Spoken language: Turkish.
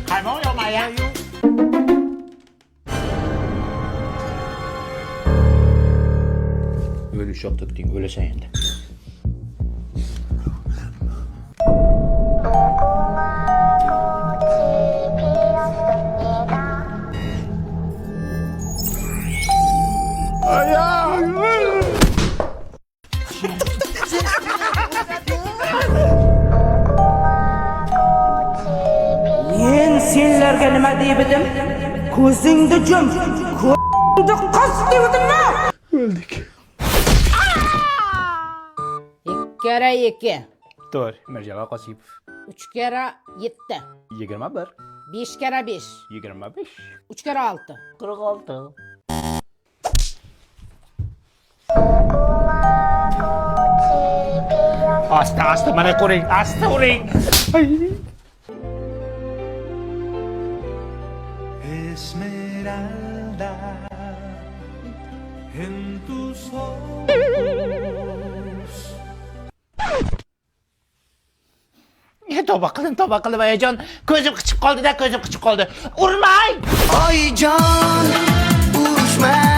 Kayma oyama ya. Öyle şok döktün, öyle sen yendi. Men senlarga nima deybidim? Ko'zingni jum, ko'zingni qis deybidim-mi? İki kere iki. Doğru, Merjava Qosipov. 3 kere 7. 21, 5 kere 5. 25, 3 kere 6. 46. Asta, mana ko'ring, asta uring. Esmeralda en tus ojos. Tavba qilib ayajon. Ko'zim qichib qoldi-da, ko'zim qichib qoldi. Urmang! Ay can, uçma.